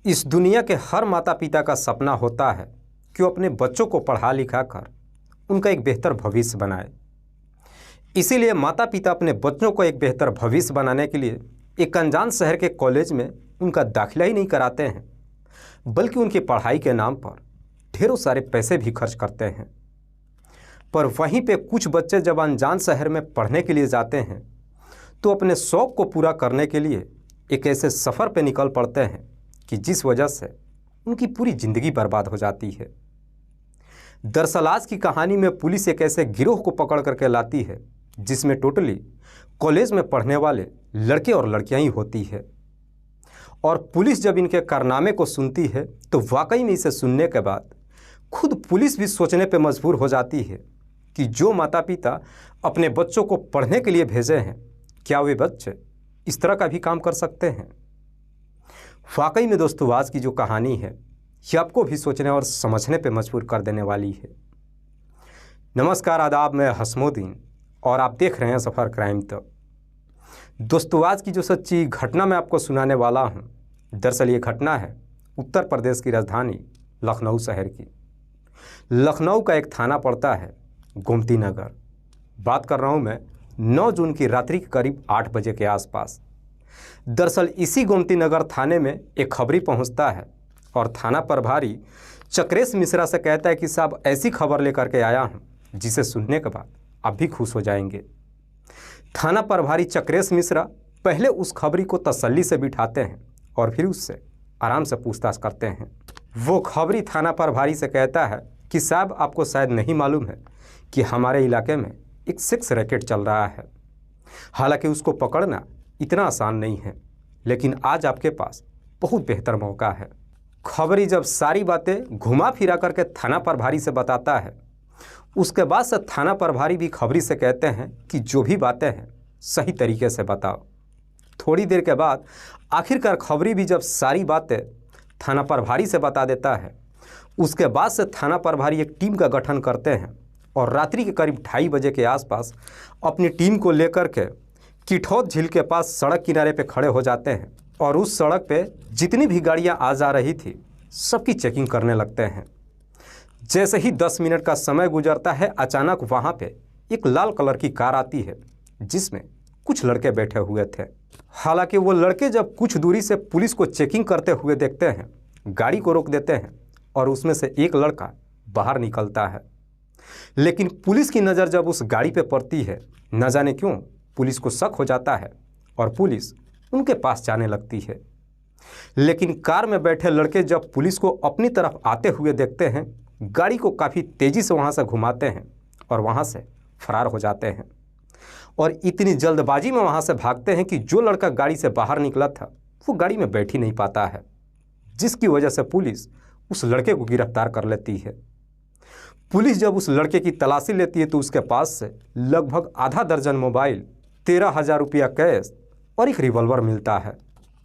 इस दुनिया के हर माता पिता का सपना होता है कि वो अपने बच्चों को पढ़ा लिखा कर उनका एक बेहतर भविष्य बनाए। इसीलिए माता पिता अपने बच्चों को एक बेहतर भविष्य बनाने के लिए एक अनजान शहर के कॉलेज में उनका दाखिला ही नहीं कराते हैं, बल्कि उनकी पढ़ाई के नाम पर ढेरों सारे पैसे भी खर्च करते हैं। पर वहीं पे कुछ बच्चे जब अनजान शहर में पढ़ने के लिए जाते हैं तो अपने शौक़ को पूरा करने के लिए एक ऐसे सफ़र पे निकल पड़ते हैं कि जिस वजह से उनकी पूरी ज़िंदगी बर्बाद हो जाती है। दरअसल आज की कहानी में पुलिस एक ऐसे गिरोह को पकड़ करके लाती है जिसमें टोटली कॉलेज में पढ़ने वाले लड़के और लड़कियां ही होती है। और पुलिस जब इनके कारनामे को सुनती है तो वाकई में इसे सुनने के बाद खुद पुलिस भी सोचने पर मजबूर हो जाती है कि जो माता पिता अपने बच्चों को पढ़ने के लिए भेजे हैं, क्या वे बच्चे इस तरह का भी काम कर सकते हैं। वाकई में दोस्तों, आज की जो कहानी है ये आपको भी सोचने और समझने पे मजबूर कर देने वाली है। नमस्कार, आदाब, मैं हसमुद्दीन और आप देख रहे हैं सफ़र क्राइम तक। दोस्तों, आज की जो सच्ची घटना मैं आपको सुनाने वाला हूँ, दरअसल ये घटना है उत्तर प्रदेश की राजधानी लखनऊ शहर की। लखनऊ का एक थाना पड़ता है गोमती नगर। बात कर रहा हूँ मैं 9 जून की रात्रि के करीब 8 बजे के आसपास। दरअसल इसी गोमती नगर थाने में एक खबरी पहुंचता है और थाना प्रभारी चक्रेश मिश्रा से कहता है कि साहब ऐसी खबर लेकर के आया हूं जिसे सुनने के बाद आप भी खुश हो जाएंगे। थाना प्रभारी चक्रेश मिश्रा पहले उस खबरी को तसल्ली से बिठाते हैं और फिर उससे आराम से पूछताछ करते हैं। वो खबरी थाना प्रभारी से कहता है कि साहब आपको शायद नहीं मालूम है कि हमारे इलाके में एक सेक्स रैकेट चल रहा है। हालांकि उसको पकड़ना इतना आसान नहीं है, लेकिन आज आपके पास बहुत बेहतर मौका है। खबरी जब सारी बातें घुमा फिरा करके थाना प्रभारी से बताता है, उसके बाद से थाना प्रभारी भी खबरी से कहते हैं कि जो भी बातें हैं सही तरीके से बताओ। थोड़ी देर के बाद आखिरकार खबरी भी जब सारी बातें थाना प्रभारी से बता देता है, उसके बाद से थाना प्रभारी एक टीम का गठन करते हैं और रात्रि के करीब 2:30 बजे के आसपास अपनी टीम को लेकर के किठौत झील के पास सड़क किनारे पे खड़े हो जाते हैं और उस सड़क पे जितनी भी गाड़ियां आ जा रही थी सबकी चेकिंग करने लगते हैं। जैसे ही 10 मिनट का समय गुजरता है, अचानक वहां पे एक लाल कलर की कार आती है जिसमें कुछ लड़के बैठे हुए थे। हालांकि वो लड़के जब कुछ दूरी से पुलिस को चेकिंग करते हुए देखते हैं, गाड़ी को रोक देते हैं और उसमें से एक लड़का बाहर निकलता है। लेकिन पुलिस की नज़र जब उस गाड़ी पे पड़ती है, न जाने क्यों पुलिस को शक हो जाता है और पुलिस उनके पास जाने लगती है। लेकिन कार में बैठे लड़के जब पुलिस को अपनी तरफ आते हुए देखते हैं, गाड़ी को काफ़ी तेज़ी से वहाँ से घुमाते हैं और वहाँ से फरार हो जाते हैं। और इतनी जल्दबाजी में वहाँ से भागते हैं कि जो लड़का गाड़ी से बाहर निकला था वो गाड़ी में बैठ ही नहीं पाता है, जिसकी वजह से पुलिस उस लड़के को गिरफ्तार कर लेती है। पुलिस जब उस लड़के की तलाशी लेती है तो उसके पास से लगभग आधा दर्जन मोबाइल, 13,000 रुपया कैश और एक रिवॉल्वर मिलता है।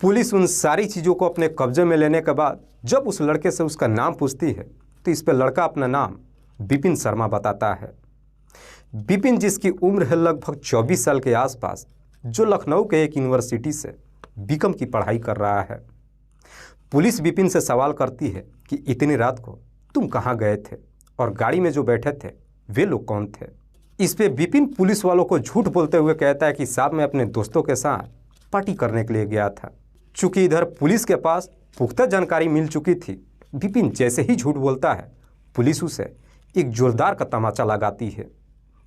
पुलिस उन सारी चीज़ों को अपने कब्जे में लेने के बाद जब उस लड़के से उसका नाम पूछती है तो इस पर लड़का अपना नाम विपिन शर्मा बताता है। विपिन, जिसकी उम्र है लगभग 24 साल के आसपास, जो लखनऊ के एक यूनिवर्सिटी से बीकॉम की पढ़ाई कर रहा है। पुलिस विपिन से सवाल करती है कि इतनी रात को तुम कहाँ गए थे और गाड़ी में जो बैठे थे वे लोग कौन थे। इस पे विपिन पुलिस वालों को झूठ बोलते हुए कहता है कि साहब मैं अपने दोस्तों के साथ पार्टी करने के लिए गया था। चूँकि इधर पुलिस के पास पुख्ता जानकारी मिल चुकी थी, विपिन जैसे ही झूठ बोलता है पुलिस उसे एक जोरदार का तमाचा लगाती है,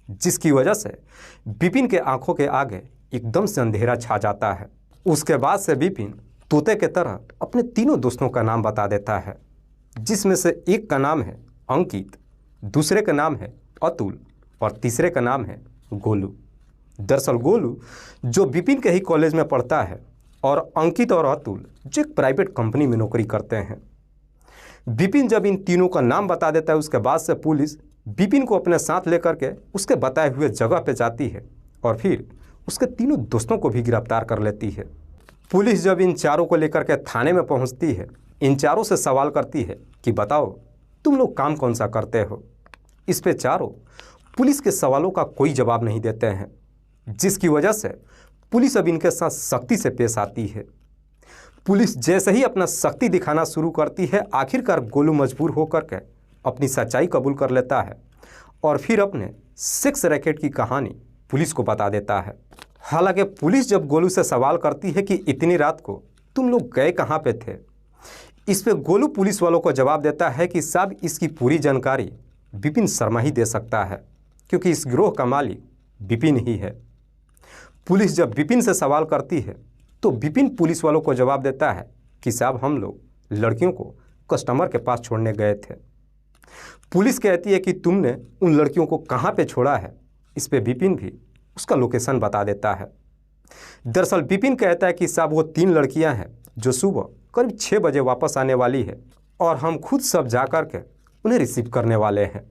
जिसकी वजह से विपिन के आंखों के आगे एकदम से अंधेरा छा जाता है। उसके बाद से विपिन तोते के तरह अपने तीनों दोस्तों का नाम बता देता है, जिसमें से एक का नाम है अंकित, दूसरे का नाम है अतुल और तीसरे का नाम है गोलू। दरअसल गोलू जो विपिन के ही कॉलेज में पढ़ता है और अंकित और अतुल जो एक प्राइवेट कंपनी में नौकरी करते हैं। विपिन जब इन तीनों का नाम बता देता है, उसके बाद से पुलिस विपिन को अपने साथ लेकर के उसके बताए हुए जगह पे जाती है और फिर उसके तीनों दोस्तों को भी गिरफ्तार कर लेती है। पुलिस जब इन चारों को लेकर के थाने में पहुंचती है, इन चारों से सवाल करती है कि बताओ तुम लोग काम कौन सा करते हो। इस पे चारों पुलिस के सवालों का कोई जवाब नहीं देते हैं, जिसकी वजह से पुलिस अब इनके साथ सख्ती से पेश आती है। पुलिस जैसे ही अपना शक्ति दिखाना शुरू करती है, आखिरकार गोलू मजबूर होकर के अपनी सच्चाई कबूल कर लेता है और फिर अपने सेक्स रैकेट की कहानी पुलिस को बता देता है। हालांकि पुलिस जब गोलू से सवाल करती है कि इतनी रात को तुम लोग गए कहाँ पे थे, इस पे गोलू पुलिस वालों को जवाब देता है कि साहब इसकी पूरी जानकारी विपिन शर्मा ही दे सकता है, क्योंकि इस गिरोह का मालिक विपिन ही है। पुलिस जब विपिन से सवाल करती है तो विपिन पुलिस वालों को जवाब देता है कि साहब हम लोग लड़कियों को कस्टमर के पास छोड़ने गए थे। पुलिस कहती है कि तुमने उन लड़कियों को कहाँ पे छोड़ा है, इस पे विपिन भी उसका लोकेशन बता देता है। दरअसल विपिन कहता है कि साहब वो 3 लड़कियां हैं जो सुबह करीब 6 बजे वापस आने वाली है और हम खुद सब जा कर के उन्हें रिसीव करने वाले हैं।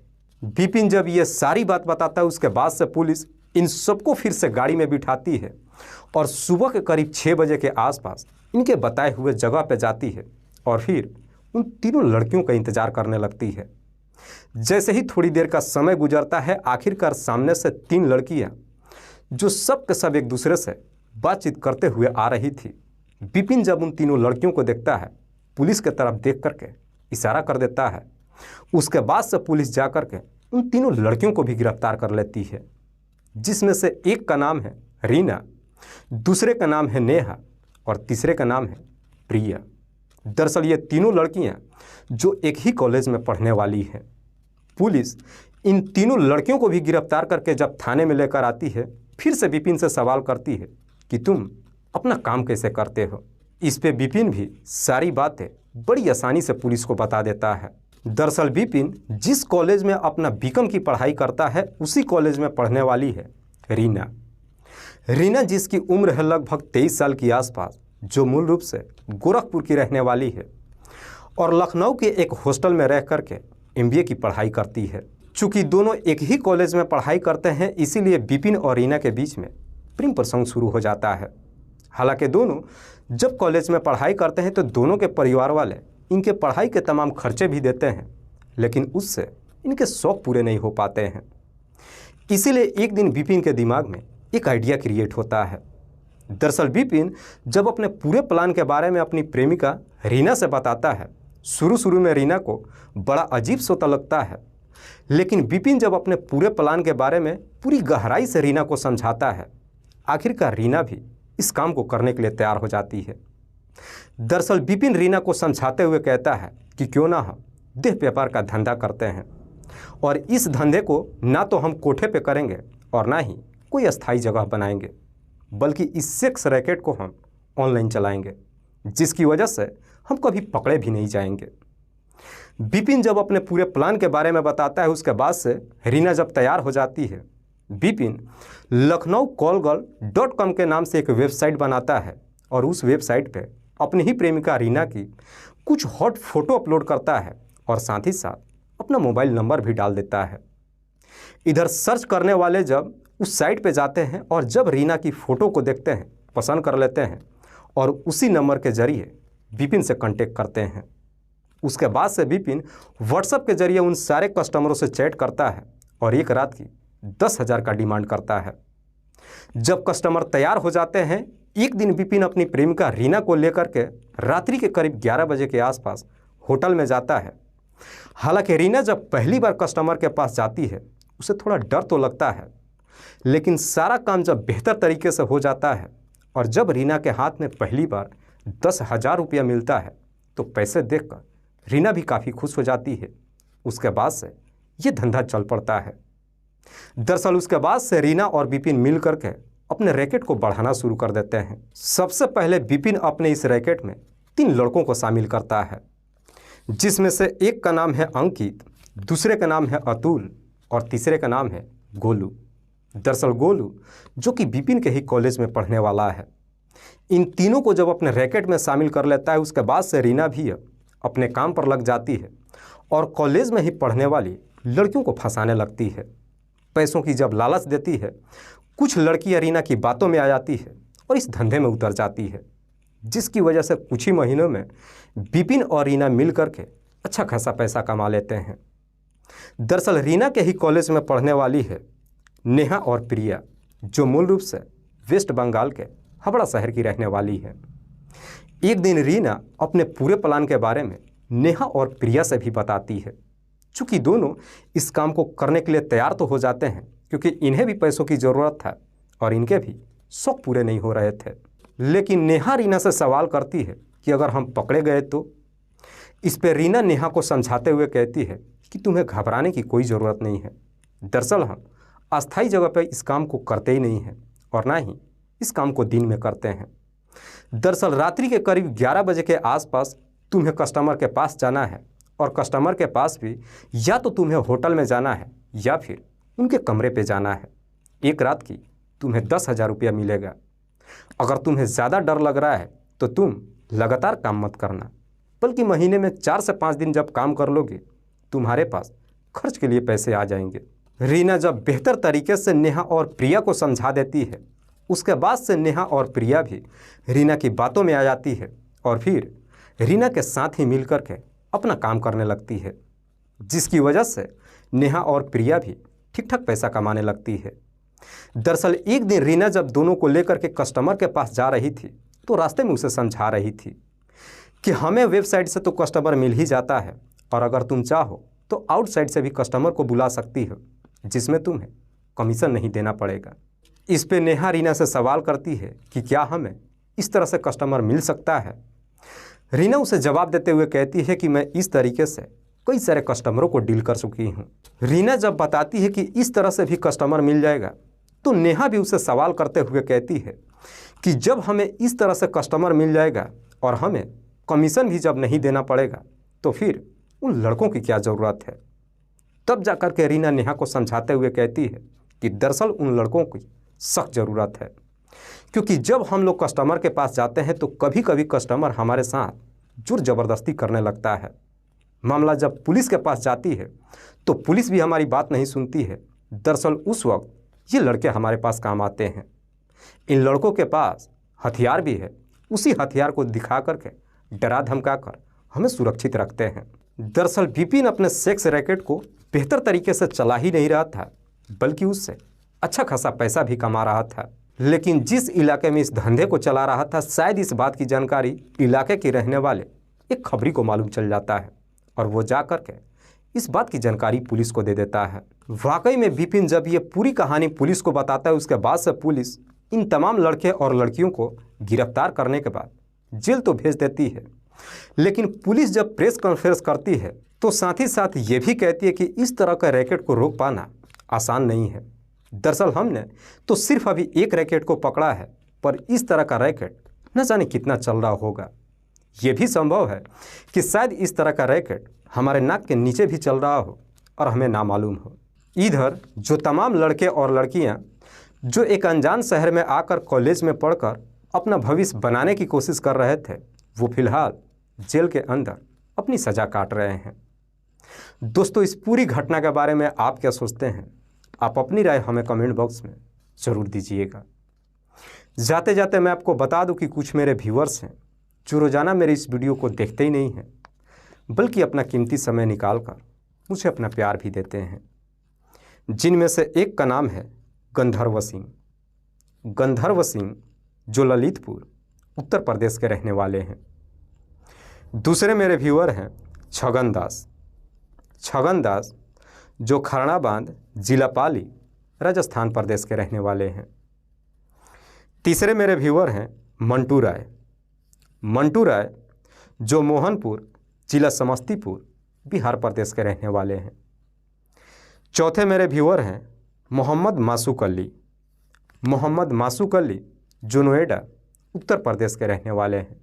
विपिन जब ये सारी बात बताता है, उसके बाद से पुलिस इन सबको फिर से गाड़ी में बिठाती है और सुबह के करीब 6 बजे के आसपास इनके बताए हुए जगह पर जाती है और फिर उन तीनों लड़कियों का इंतजार करने लगती है। जैसे ही थोड़ी देर का समय गुजरता है, आखिरकार सामने से 3 लड़कियां जो सब के सब एक दूसरे से बातचीत करते हुए आ रही थी। विपिन जब उन तीनों लड़कियों को देखता है, पुलिस की तरफ देख करके इशारा कर देता है। उसके बाद से पुलिस जा कर के उन तीनों लड़कियों को भी गिरफ्तार कर लेती है, जिसमें से एक का नाम है रीना, दूसरे का नाम है नेहा और तीसरे का नाम है प्रिया। दरअसल ये तीनों लड़कियां जो एक ही कॉलेज में पढ़ने वाली हैं। पुलिस इन तीनों लड़कियों को भी गिरफ्तार करके जब थाने में लेकर आती है, फिर से विपिन से सवाल करती है कि तुम अपना काम कैसे करते हो। इस पे विपिन भी सारी बातें बड़ी आसानी से पुलिस को बता देता है। दरअसल विपिन जिस कॉलेज में अपना बीकॉम की पढ़ाई करता है, उसी कॉलेज में पढ़ने वाली है रीना। रीना जिसकी उम्र है लगभग 23 साल के आसपास, जो मूल रूप से गोरखपुर की रहने वाली है और लखनऊ के एक हॉस्टल में रह करके MBA की पढ़ाई करती है। चूँकि दोनों एक ही कॉलेज में पढ़ाई करते हैं, इसीलिए विपिन और रीना के बीच में प्रेम प्रसंग शुरू हो जाता है। हालांकि दोनों जब कॉलेज में पढ़ाई करते हैं तो दोनों के परिवार वाले इनके पढ़ाई के तमाम खर्चे भी देते हैं, लेकिन उससे इनके शौक़ पूरे नहीं हो पाते हैं। इसीलिए एक दिन विपिन के दिमाग में एक आइडिया क्रिएट होता है। दरअसल विपिन जब अपने पूरे प्लान के बारे में अपनी प्रेमिका रीना से बताता है, शुरू में रीना को बड़ा अजीब सोता लगता है, लेकिन विपिन जब अपने पूरे प्लान के बारे में पूरी गहराई से रीना को समझाता है, आखिरकार रीना भी इस काम को करने के लिए तैयार हो जाती है। दरअसल विपिन रीना को समझाते हुए कहता है कि क्यों ना हम देह व्यापार का धंधा करते हैं और इस धंधे को ना तो हम कोठे पे करेंगे और ना ही कोई अस्थायी जगह बनाएंगे, बल्कि इस सेक्स रैकेट को हम ऑनलाइन चलाएंगे, जिसकी वजह से हम कभी पकड़े भी नहीं जाएंगे। विपिन जब अपने पूरे प्लान के बारे में बताता है, उसके बाद से रीना जब तैयार हो जाती है, विपिन लखनऊ कॉलगर्ल.com के नाम से एक वेबसाइट बनाता है और उस वेबसाइट पे अपनी ही प्रेमिका रीना की कुछ हॉट फोटो अपलोड करता है और साथ ही साथ अपना मोबाइल नंबर भी डाल देता है। इधर सर्च करने वाले जब उस साइट पे जाते हैं और जब रीना की फ़ोटो को देखते हैं, पसंद कर लेते हैं और उसी नंबर के जरिए विपिन से कांटेक्ट करते हैं। उसके बाद से विपिन व्हाट्सएप के जरिए उन सारे कस्टमरों से चैट करता है और एक रात की 10,000 का डिमांड करता है। जब कस्टमर तैयार हो जाते हैं, एक दिन विपिन अपनी प्रेमिका रीना को लेकर के रात्रि के करीब 11 बजे के आसपास होटल में जाता है। हालांकि रीना जब पहली बार कस्टमर के पास जाती है, उसे थोड़ा डर तो लगता है, लेकिन सारा काम जब बेहतर तरीके से हो जाता है और जब रीना के हाथ में पहली बार 10,000 रुपया मिलता है तो पैसे देखकर रीना भी काफ़ी खुश हो जाती है। उसके बाद से ये धंधा चल पड़ता है। दरअसल उसके बाद से रीना और विपिन मिल करके अपने रैकेट को बढ़ाना शुरू कर देते हैं। सबसे पहले विपिन अपने इस रैकेट में 3 लड़कों को शामिल करता है, जिसमें से एक का नाम है अंकित, दूसरे का नाम है अतुल और तीसरे का नाम है गोलू। दरअसल गोलू जो कि विपिन के ही कॉलेज में पढ़ने वाला है। इन तीनों को जब अपने रैकेट में शामिल कर लेता है, उसके बाद से रीना भी अपने काम पर लग जाती है और कॉलेज में ही पढ़ने वाली लड़कियों को फंसाने लगती है। पैसों की जब लालच देती है, कुछ लड़कियां रीना की बातों में आ जाती है और इस धंधे में उतर जाती है, जिसकी वजह से कुछ ही महीनों में विपिन और रीना मिल करके अच्छा खासा पैसा कमा लेते हैं। दरअसल रीना के ही कॉलेज में पढ़ने वाली है नेहा और प्रिया, जो मूल रूप से वेस्ट बंगाल के हावड़ा शहर की रहने वाली है। एक दिन रीना अपने पूरे प्लान के बारे में नेहा और प्रिया से भी बताती है। चूँकि दोनों इस काम को करने के लिए तैयार तो हो जाते हैं, क्योंकि इन्हें भी पैसों की ज़रूरत था और इनके भी शौक पूरे नहीं हो रहे थे। लेकिन नेहा रीना से सवाल करती है कि अगर हम पकड़े गए तो। इस पर रीना नेहा को समझाते हुए कहती है कि तुम्हें घबराने की कोई ज़रूरत नहीं है। दरअसल हम अस्थायी जगह पर इस काम को करते ही नहीं हैं और ना ही इस काम को दिन में करते हैं। दरअसल रात्रि के करीब 11 बजे के आसपास तुम्हें कस्टमर के पास जाना है और कस्टमर के पास भी या तो तुम्हें होटल में जाना है या फिर उनके कमरे पे जाना है। एक रात की तुम्हें 10,000 रुपया मिलेगा। अगर तुम्हें ज़्यादा डर लग रहा है तो तुम लगातार काम मत करना, बल्कि महीने में 4 से 5 दिन जब काम कर लोगे तुम्हारे पास खर्च के लिए पैसे आ जाएंगे। रीना जब बेहतर तरीके से नेहा और प्रिया को समझा देती है, उसके बाद से नेहा और प्रिया भी रीना की बातों में आ जाती है और फिर रीना के साथ ही मिल कर के अपना काम करने लगती है, जिसकी वजह से नेहा और प्रिया भी ठीक ठाक पैसा कमाने लगती है। दरअसल एक दिन रीना जब दोनों को लेकर के कस्टमर के पास जा रही थी तो रास्ते में उसे समझा रही थी कि हमें वेबसाइट से तो कस्टमर मिल ही जाता है और अगर तुम चाहो तो आउटसाइड से भी कस्टमर को बुला सकती हो, जिसमें तुम्हें कमीशन नहीं देना पड़ेगा। इस पे नेहा रीना से सवाल करती है कि क्या हमें इस तरह से कस्टमर मिल सकता है। रीना उसे जवाब देते हुए कहती है कि मैं इस तरीके से कई सारे कस्टमरों को डील कर चुकी हूँ। रीना जब बताती है कि इस तरह से भी कस्टमर मिल जाएगा तो नेहा भी उसे सवाल करते हुए कहती है कि जब हमें इस तरह से कस्टमर मिल जाएगा और हमें कमीशन भी जब नहीं देना पड़ेगा तो फिर उन लड़कों की क्या ज़रूरत है। तब जाकर के रीना नेहा को समझाते हुए कहती है कि दरअसल उन लड़कों की सख्त ज़रूरत है, क्योंकि जब हम लोग कस्टमर के पास जाते हैं तो कभी कभी कस्टमर हमारे साथ जोर ज़बरदस्ती करने लगता है। मामला जब पुलिस के पास जाती है तो पुलिस भी हमारी बात नहीं सुनती है। दरअसल उस वक्त ये लड़के हमारे पास काम आते हैं। इन लड़कों के पास हथियार भी है, उसी हथियार को दिखा करके डरा धमका कर हमें सुरक्षित रखते हैं। दरअसल विपिन अपने सेक्स रैकेट को बेहतर तरीके से चला ही नहीं रहा था, बल्कि उससे अच्छा खासा पैसा भी कमा रहा था। लेकिन जिस इलाके में इस धंधे को चला रहा था, शायद इस बात की जानकारी इलाके के रहने वाले एक खबरी को मालूम चल जाता है और वो जा कर के इस बात की जानकारी पुलिस को दे देता है। वाकई में विपिन जब ये पूरी कहानी पुलिस को बताता है, उसके बाद से पुलिस इन तमाम लड़के और लड़कियों को गिरफ्तार करने के बाद जेल तो भेज देती है। लेकिन पुलिस जब प्रेस कॉन्फ्रेंस करती है तो साथ ही साथ ये भी कहती है कि इस तरह का रैकेट को रोक पाना आसान नहीं है। दरअसल हमने तो सिर्फ अभी एक रैकेट को पकड़ा है, पर इस तरह का रैकेट न जाने कितना चल रहा होगा। ये भी संभव है कि शायद इस तरह का रैकेट हमारे नाक के नीचे भी चल रहा हो और हमें ना मालूम हो। इधर जो तमाम लड़के और लड़कियां जो एक अनजान शहर में आकर कॉलेज में पढ़कर अपना भविष्य बनाने की कोशिश कर रहे थे, वो फिलहाल जेल के अंदर अपनी सज़ा काट रहे हैं। दोस्तों, इस पूरी घटना के बारे में आप क्या सोचते हैं? आप अपनी राय हमें कमेंट बॉक्स में ज़रूर दीजिएगा। जाते जाते मैं आपको बता दूं कि कुछ मेरे व्यूअर्स हैं जो रोज़ाना मेरे इस वीडियो को देखते ही नहीं हैं, बल्कि अपना कीमती समय निकाल कर मुझे अपना प्यार भी देते हैं। जिनमें से एक का नाम है गंधर्व सिंह। गंधर्व सिंह जो ललितपुर उत्तर प्रदेश के रहने वाले हैं। दूसरे मेरे व्यूअर हैं छगन दास। छगन दास जो खरना बांध जिला पाली राजस्थान प्रदेश के रहने वाले हैं। तीसरे मेरे व्यूअर हैं मंटू राय। मंटू राय जो मोहनपुर जिला समस्तीपुर बिहार प्रदेश के रहने वाले हैं। चौथे मेरे व्यूअर हैं मोहम्मद मासूक अली। मोहम्मद मासूक अली जो नोएडा उत्तर प्रदेश के रहने वाले हैं।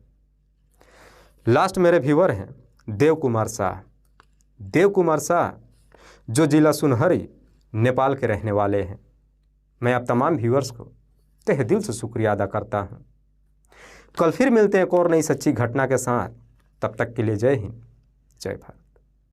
लास्ट मेरे व्यूअर हैं देव कुमार शाह। देव कुमार शाह जो जिला सुनहरी नेपाल के रहने वाले हैं। मैं आप तमाम व्यूअर्स को तहे दिल से शुक्रिया अदा करता हूं। कल फिर मिलते हैं एक और नई सच्ची घटना के साथ। तब तक के लिए जय हिंद, जय भारत।